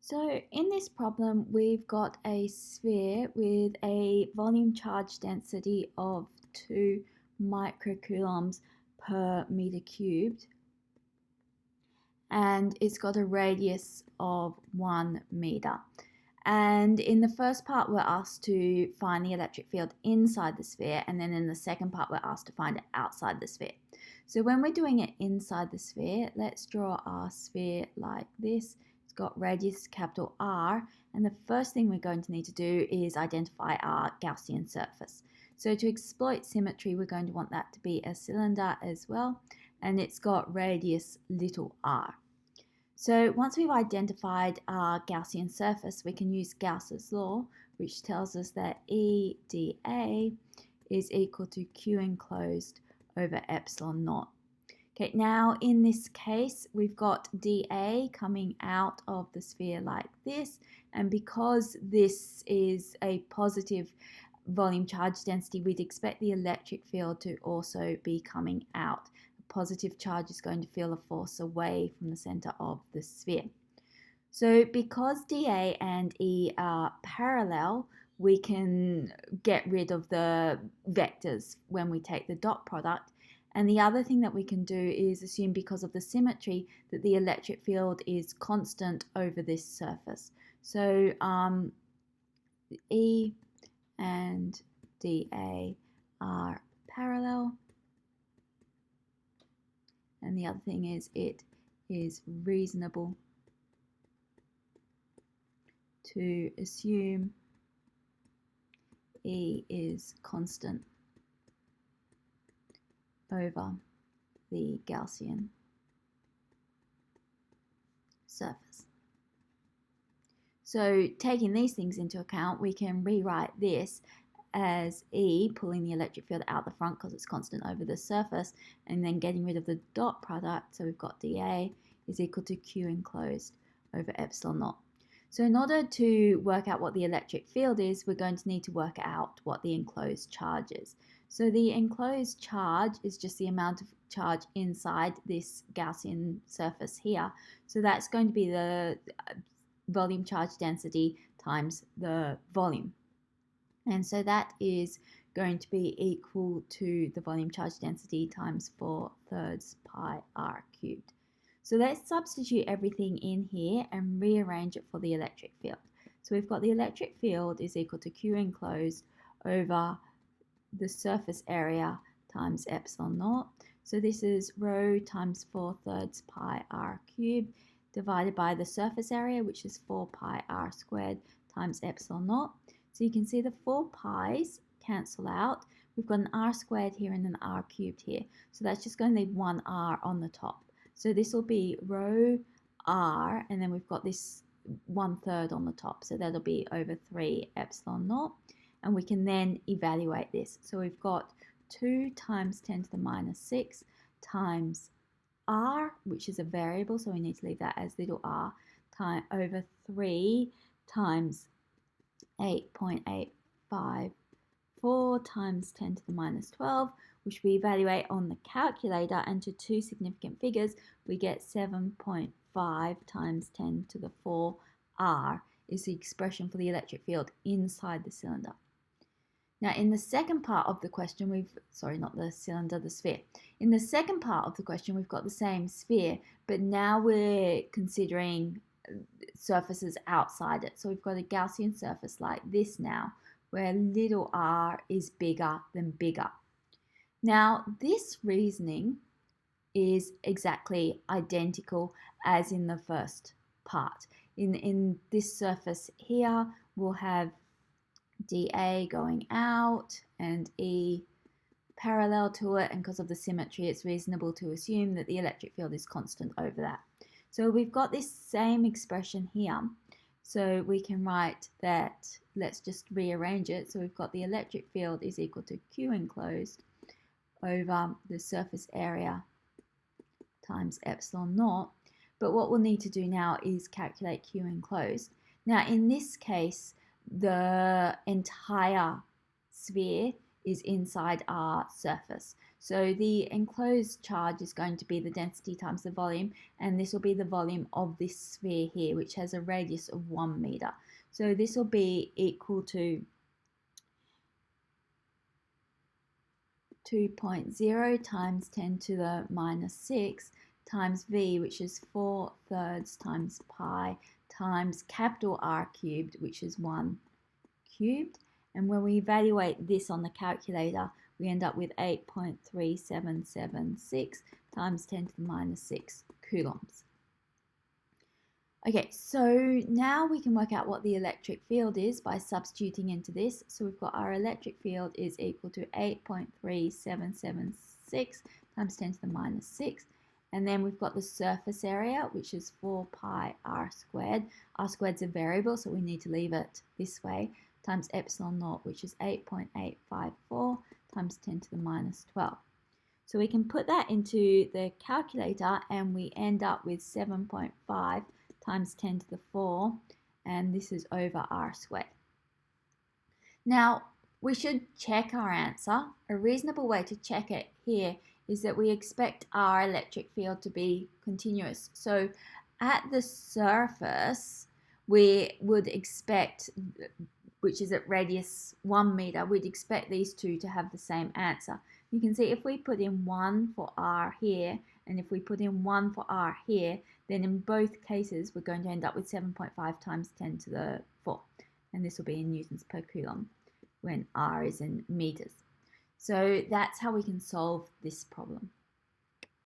So in this problem, we've got a sphere with a volume charge density of 2 microcoulombs per meter cubed, and it's got a radius of 1 meter. And in the first part, we're asked to find the electric field inside the sphere, and then in the second part, we're asked to find it outside the sphere. So when we're doing it inside the sphere, let's draw our sphere like this. It's got radius capital R, and the first thing we're going to need to do is identify our Gaussian surface. So to exploit symmetry, we're going to want that to be a cylinder as well, and it's got radius little r. So once we've identified our Gaussian surface, we can use Gauss's law, which tells us that E dA is equal to Q enclosed over epsilon naught. Okay, now in this case, we've got dA coming out of the sphere like this, and because this is a positive volume charge density, we'd expect the electric field to also be coming out. A positive charge is going to feel a force away from the center of the sphere. So because dA and E are parallel, we can get rid of the vectors when we take the dot product. And the other thing that we can do is assume, because of the symmetry, that the electric field is constant over this surface. So E and dA are parallel. And the other thing is it is reasonable to assume E is constant over the Gaussian surface. So taking these things into account, we can rewrite this as E, pulling the electric field out the front because it's constant over the surface, and then getting rid of the dot product. So we've got dA is equal to Q enclosed over epsilon naught. So in order to work out what the electric field is, we're going to need to work out what the enclosed charge is. So the enclosed charge is just the amount of charge inside this Gaussian surface here. So that's going to be the volume charge density times the volume. And so that is going to be equal to the volume charge density times 4/3 pi r cubed. So let's substitute everything in here and rearrange it for the electric field. So we've got the electric field is equal to Q enclosed over the surface area times epsilon naught. So this is rho times 4/3 pi r cubed divided by the surface area, which is 4 pi r squared times epsilon naught. So you can see the 4 pi's cancel out. We've got an r squared here and an r cubed here. So that's just going to leave one r on the top. So this will be rho r, and then we've got this 1/3 on the top. So that'll be over 3 epsilon naught. And we can then evaluate this. So we've got 2 times 10 to the minus 6 times r, which is a variable, so we need to leave that as little r, over 3 times 8.854 times 10 to the minus 12, which we evaluate on the calculator, and to two significant figures, we get 7.5 times 10 to the 4 r is the expression for the electric field inside the cylinder. Now in the second part of the question, not the cylinder, the sphere. In the second part of the question, we've got the same sphere, but now we're considering surfaces outside it. So we've got a Gaussian surface like this now, where little r is bigger than bigger. Now this reasoning is exactly identical as in the first part. In this surface here, we'll have dA going out and E parallel to it, and because of the symmetry, it's reasonable to assume that the electric field is constant over that. So we've got this same expression here. So we can write that, let's just rearrange it. So we've got the electric field is equal to Q enclosed over the surface area times epsilon naught. But what we'll need to do now is calculate Q enclosed. Now in this case, the entire sphere is inside our surface. So the enclosed charge is going to be the density times the volume, and this will be the volume of this sphere here, which has a radius of 1 meter. So this will be equal to 2.0 times 10 to the minus 6 times v, which is 4/3 times pi, times capital R cubed, which is 1 cubed. And when we evaluate this on the calculator, we end up with 8.3776 times 10 to the minus 6 coulombs. Okay, so now we can work out what the electric field is by substituting into this. So we've got our electric field is equal to 8.3776 times 10 to the minus 6. And then we've got the surface area, which is 4 pi r squared. R squared's a variable, so we need to leave it this way, times epsilon naught, which is 8.854 times 10 to the minus 12. So we can put that into the calculator and we end up with 7.5 times 10 to the 4, and this is over r squared. Now, we should check our answer. A reasonable way to check it here is that we expect our electric field to be continuous. So at the surface, we would expect, which is at radius 1 meter, we'd expect these two to have the same answer. You can see if we put in 1 for r here, and if we put in 1 for r here, then in both cases we're going to end up with 7.5 times 10 to the 4. And this will be in newtons per coulomb when r is in meters. So that's how we can solve this problem.